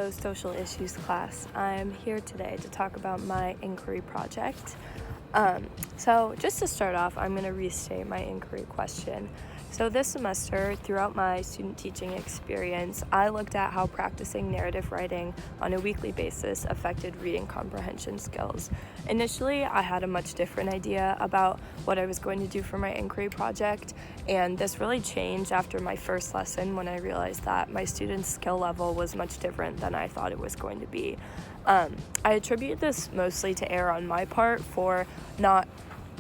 Hello, Social Issues class. I'm here today to talk about my inquiry project. So just to start off, I'm going to restate my inquiry question. So this semester, throughout my student teaching experience, I looked at how practicing narrative writing on a weekly basis affected reading comprehension skills. Initially, I had a much different idea about what I was going to do for my inquiry project, and this really changed after my first lesson when I realized that my students' skill level was much different than I thought it was going to be. I attribute this mostly to error on my part for not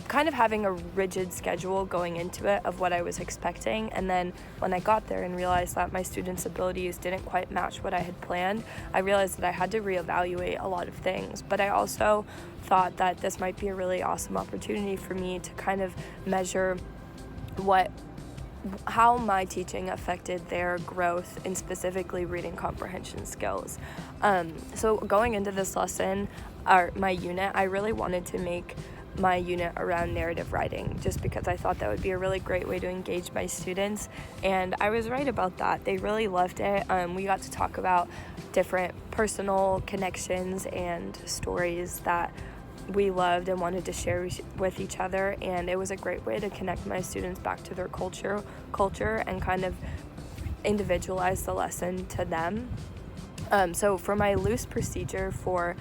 kind of having a rigid schedule going into it of what I was expecting, and then when I got there and realized that my students' abilities didn't quite match what I had planned, I realized that I had to reevaluate a lot of things. But I also thought that this might be a really awesome opportunity for me to kind of measure how my teaching affected their growth in specifically reading comprehension skills. So going into this lesson, or my unit, I really wanted to make my unit around narrative writing just because I thought that would be a really great way to engage my students, and I was right about that. They really loved it. We got to talk about different personal connections and stories that we loved and wanted to share with each other, and it was a great way to connect my students back to their culture and kind of individualize the lesson to them. So for my loose procedure for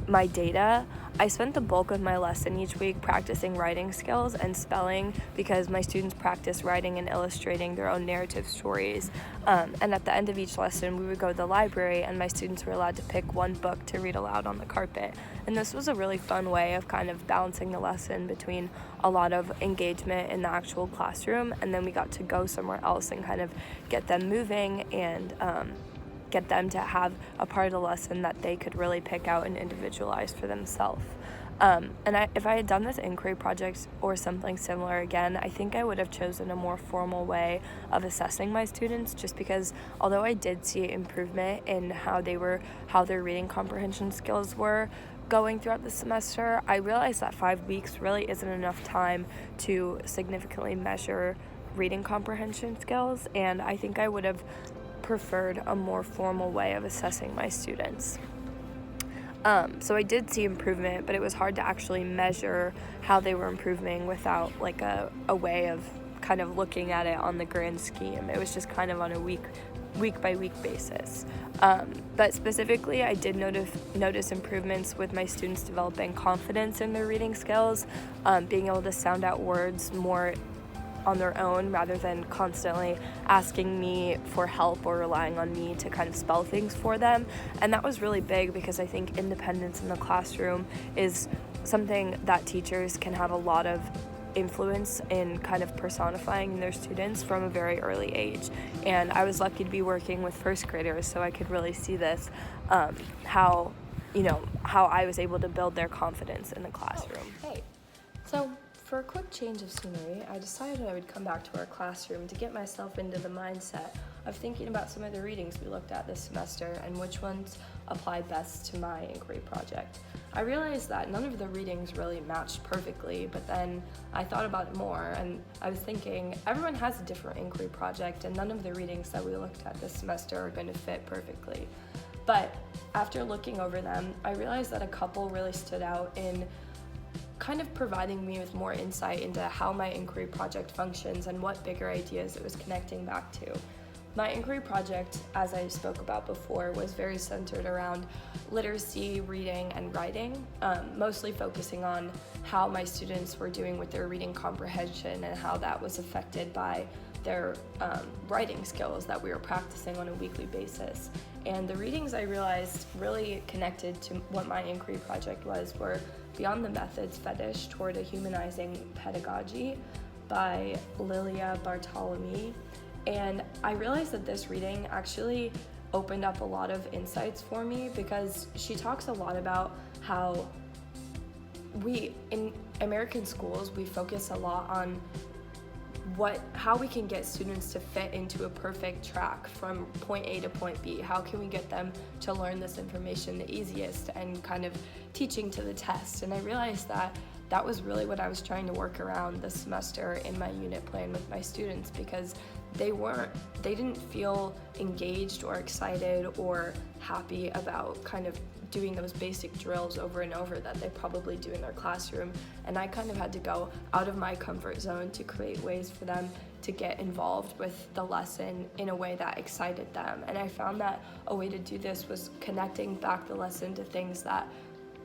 my data, I spent the bulk of my lesson each week practicing writing skills and spelling because my students practice writing and illustrating their own narrative stories. And at the end of each lesson, we would go to the library and my students were allowed to pick one book to read aloud on the carpet. And this was a really fun way of kind of balancing the lesson between a lot of engagement in the actual classroom, and then we got to go somewhere else and kind of get them moving and get them to have a part of the lesson that they could really pick out and individualize for themselves. If I had done this inquiry project or something similar again, I think I would have chosen a more formal way of assessing my students, just because although I did see improvement in how their reading comprehension skills were going throughout the semester, I realized that 5 weeks really isn't enough time to significantly measure reading comprehension skills, and I think I would have preferred a more formal way of assessing my students. So I did see improvement, but it was hard to actually measure how they were improving without like a way of kind of looking at it on the grand scheme. It was just kind of on a week by week basis. But specifically, I did notice improvements with my students developing confidence in their reading skills, being able to sound out words more on their own rather than constantly asking me for help or relying on me to kind of spell things for them. And that was really big because I think independence in the classroom is something that teachers can have a lot of influence in kind of personifying their students from a very early age. And I was lucky to be working with first graders, so I could really see this, how I was able to build their confidence in the classroom. So for a quick change of scenery, I decided I would come back to our classroom to get myself into the mindset of thinking about some of the readings we looked at this semester and which ones apply best to my inquiry project. I realized that none of the readings really matched perfectly, but then I thought about it more and I was thinking everyone has a different inquiry project and none of the readings that we looked at this semester are going to fit perfectly. But after looking over them, I realized that a couple really stood out in kind of providing me with more insight into how my inquiry project functions and what bigger ideas it was connecting back to. My inquiry project, as I spoke about before, was very centered around literacy, reading, and writing, mostly focusing on how my students were doing with their reading comprehension and how that was affected by their writing skills that we were practicing on a weekly basis. And the readings I realized really connected to what my inquiry project were Beyond the Methods Fetish Toward a Humanizing Pedagogy by Lilia Bartolomei. And I realized that this reading actually opened up a lot of insights for me because she talks a lot about how in American schools, we focus a lot on how we can get students to fit into a perfect track from point A to point B. How can we get them to learn this information the easiest and kind of teaching to the test? And I realized that was really what I was trying to work around this semester in my unit plan with my students, because they didn't feel engaged or excited or happy about kind of doing those basic drills over and over that they probably do in their classroom. And I kind of had to go out of my comfort zone to create ways for them to get involved with the lesson in a way that excited them. And I found that a way to do this was connecting back the lesson to things that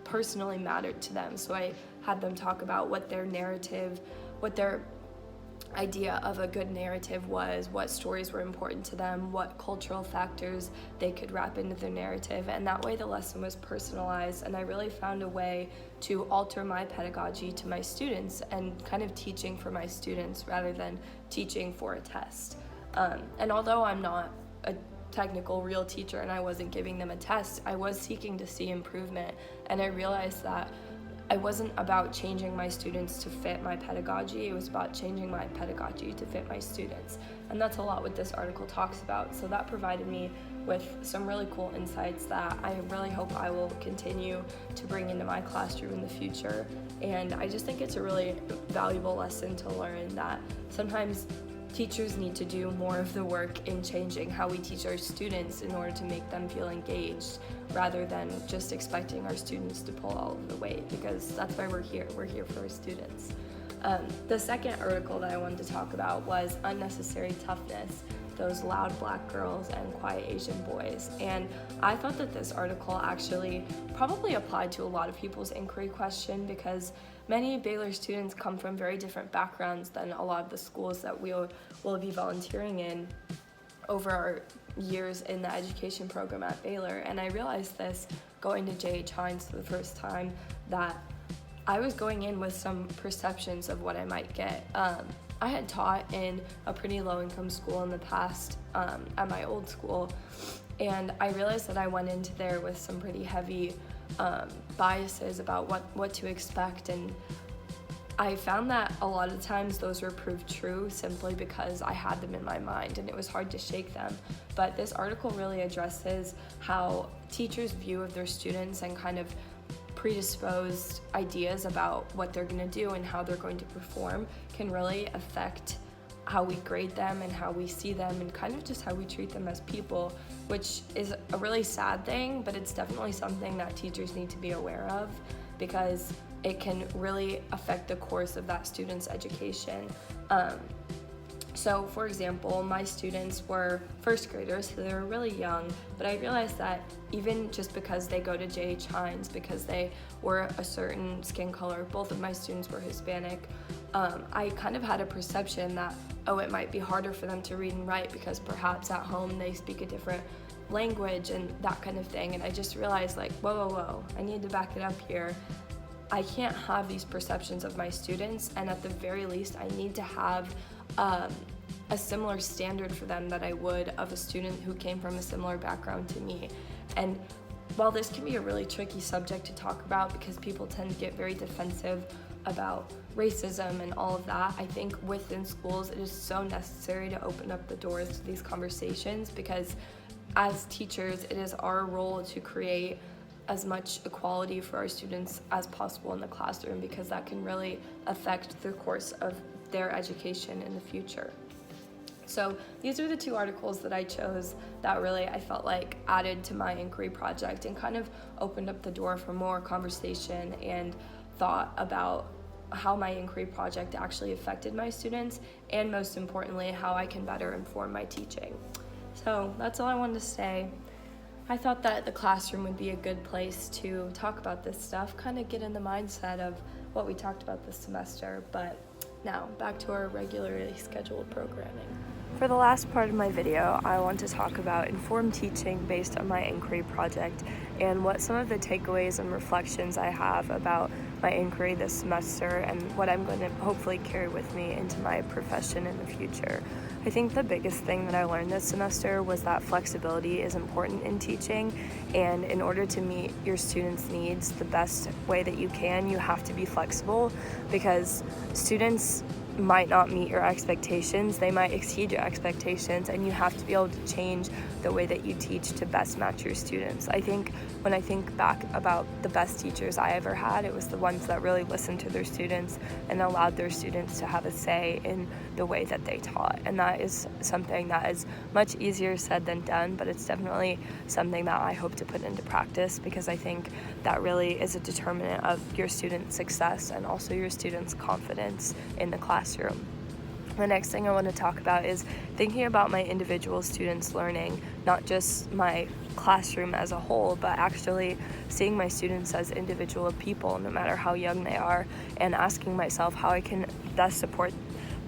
personally mattered to them. So I had them talk about what their idea of a good narrative was, what stories were important to them, what cultural factors they could wrap into their narrative, and that way the lesson was personalized. And I really found a way to alter my pedagogy to my students and kind of teaching for my students rather than teaching for a test. And although I'm not a technical real teacher and I wasn't giving them a test, I was seeking to see improvement, and I realized that I wasn't about changing my students to fit my pedagogy, it was about changing my pedagogy to fit my students. And that's a lot what this article talks about. So that provided me with some really cool insights that I really hope I will continue to bring into my classroom in the future. And I just think it's a really valuable lesson to learn that sometimes teachers need to do more of the work in changing how we teach our students in order to make them feel engaged, rather than just expecting our students to pull all of the weight, because that's why we're here. We're here for our students. The second article that I wanted to talk about was Unnecessary Toughness, Those Loud Black Girls and Quiet Asian Boys. And I thought that this article actually probably applied to a lot of people's inquiry question, because many Baylor students come from very different backgrounds than a lot of the schools that we'll be volunteering in over our years in the education program at Baylor. And I realized this going to J.H. Hines for the first time, that I was going in with some perceptions of what I might get. I had taught in a pretty low-income school in the past at my old school, and I realized that I went into there with some pretty heavy biases about what to expect, and I found that a lot of times those were proved true simply because I had them in my mind and it was hard to shake them. But this article really addresses how teachers' view of their students and kind of predisposed ideas about what they're going to do and how they're going to perform can really affect how we grade them and how we see them and kind of just how we treat them as people, which is a really sad thing, but it's definitely something that teachers need to be aware of, because it can really affect the course of that student's education. So for example, my students were first graders, so they were really young, but I realized that even just because they go to J.H. Hines, because they were a certain skin color, both of my students were Hispanic, I kind of had a perception that, it might be harder for them to read and write because perhaps at home they speak a different language and that kind of thing. And I just realized, like, whoa, I need to back it up here. I can't have these perceptions of my students, and at the very least I need to have a similar standard for them that I would of a student who came from a similar background to me. And while this can be a really tricky subject to talk about because people tend to get very defensive about racism and all of that, I think within schools it is so necessary to open up the doors to these conversations, because as teachers it is our role to create as much equality for our students as possible in the classroom, because that can really affect the course of their education in the future. So these are the two articles that I chose that really I felt like added to my inquiry project and kind of opened up the door for more conversation and thought about how my inquiry project actually affected my students, and most importantly, how I can better inform my teaching. So that's all I wanted to say. I thought that the classroom would be a good place to talk about this stuff, kind of get in the mindset of what we talked about this semester. But now, back to our regularly scheduled programming. For the last part of my video, I want to talk about informed teaching based on my inquiry project and what some of the takeaways and reflections I have about my inquiry this semester and what I'm going to hopefully carry with me into my profession in the future. I think the biggest thing that I learned this semester was that flexibility is important in teaching, and in order to meet your students' needs the best way that you can, you have to be flexible, because students might not meet your expectations, they might exceed your expectations, and you have to be able to change the way that you teach to best match your students. I think when I think back about the best teachers I ever had, it was the ones that really listened to their students and allowed their students to have a say in the way that they taught. And that is something that is much easier said than done, but it's definitely something that I hope to put into practice, because I think that really is a determinant of your students' success and also your students' confidence in the classroom. The next thing I want to talk about is thinking about my individual students' learning, not just my classroom as a whole, but actually seeing my students as individual people, no matter how young they are, and asking myself how I can best support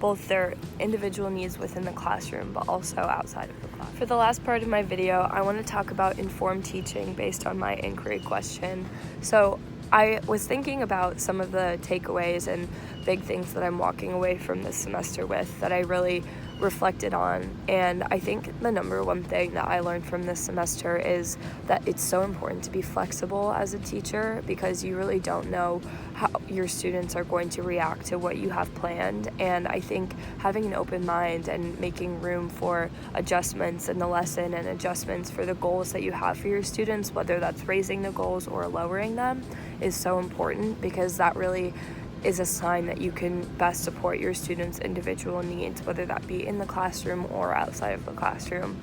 both their individual needs within the classroom, but also outside of the class. For the last part of my video, I want to talk about informed teaching based on my inquiry question. So I was thinking about some of the takeaways and big things that I'm walking away from this semester with that I really reflected on. And I think the number one thing that I learned from this semester is that it's so important to be flexible as a teacher, because you really don't know how your students are going to react to what you have planned. And I think having an open mind and making room for adjustments in the lesson and adjustments for the goals that you have for your students, whether that's raising the goals or lowering them, is so important, because that really is a sign that you can best support your students' individual needs, whether that be in the classroom or outside of the classroom.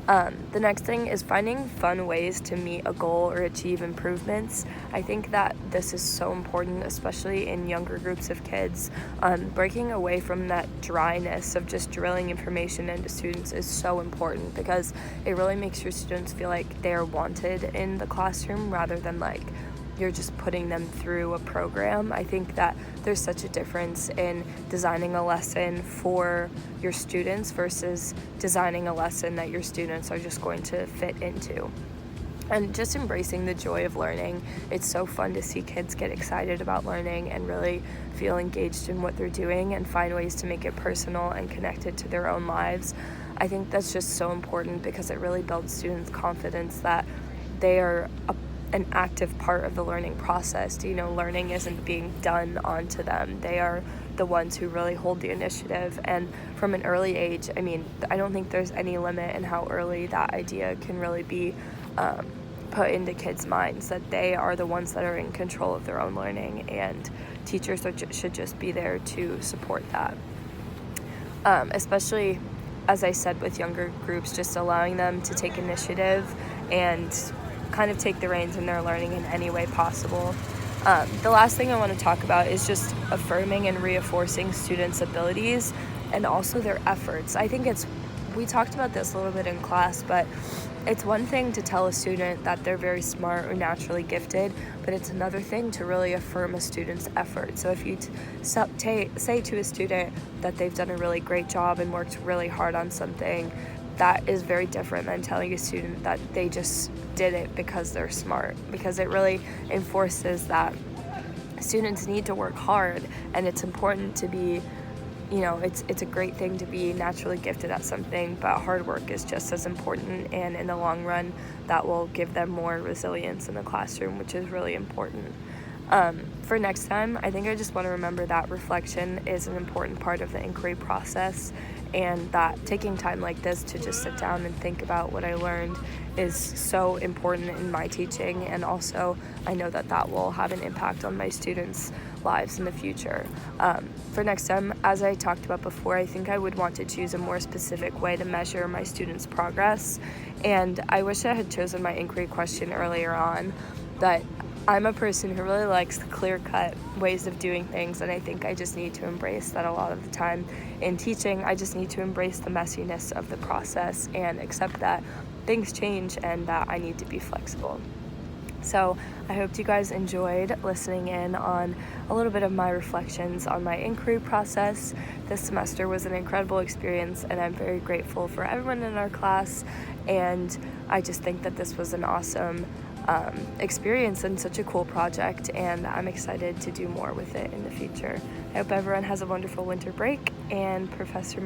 The next thing is finding fun ways to meet a goal or achieve improvements. I think that this is so important, especially in younger groups of kids. Breaking away from that dryness of just drilling information into students is so important, because it really makes your students feel like they're wanted in the classroom rather than like you're just putting them through a program. I think that there's such a difference in designing a lesson for your students versus designing a lesson that your students are just going to fit into. And just embracing the joy of learning. It's so fun to see kids get excited about learning and really feel engaged in what they're doing and find ways to make it personal and connected to their own lives. I think that's just so important, because it really builds students' confidence that they are an active part of the learning process. Learning isn't being done onto them. They are the ones who really hold the initiative. And from an early age, I don't think there's any limit in how early that idea can really be put into kids' minds, that they are the ones that are in control of their own learning, and teachers should just be there to support that. Especially, as I said, with younger groups, just allowing them to take initiative and kind of take the reins in their learning in any way possible. The last thing I want to talk about is just affirming and reinforcing students' abilities and also their efforts. I think we talked about this a little bit in class, but it's one thing to tell a student that they're very smart or naturally gifted, but it's another thing to really affirm a student's effort. So if you say to a student that they've done a really great job and worked really hard on something, that is very different than telling a student that they just did it because they're smart, because it really enforces that students need to work hard, and it's important to be, it's a great thing to be naturally gifted at something, but hard work is just as important, and in the long run, that will give them more resilience in the classroom, which is really important. For next time, I think I just want to remember that reflection is an important part of the inquiry process, and that taking time like this to just sit down and think about what I learned is so important in my teaching, and also I know that will have an impact on my students' lives in the future. For next time, as I talked about before, I think I would want to choose a more specific way to measure my students' progress, and I wish I had chosen my inquiry question earlier on, but I'm a person who really likes clear-cut ways of doing things, and I think I just need to embrace that a lot of the time in teaching. I just need to embrace the messiness of the process and accept that things change and that I need to be flexible. So I hope you guys enjoyed listening in on a little bit of my reflections on my inquiry process. This semester was an incredible experience, and I'm very grateful for everyone in our class, and I just think that this was an awesome experience and such a cool project, and I'm excited to do more with it in the future. I hope everyone has a wonderful winter break, and Professor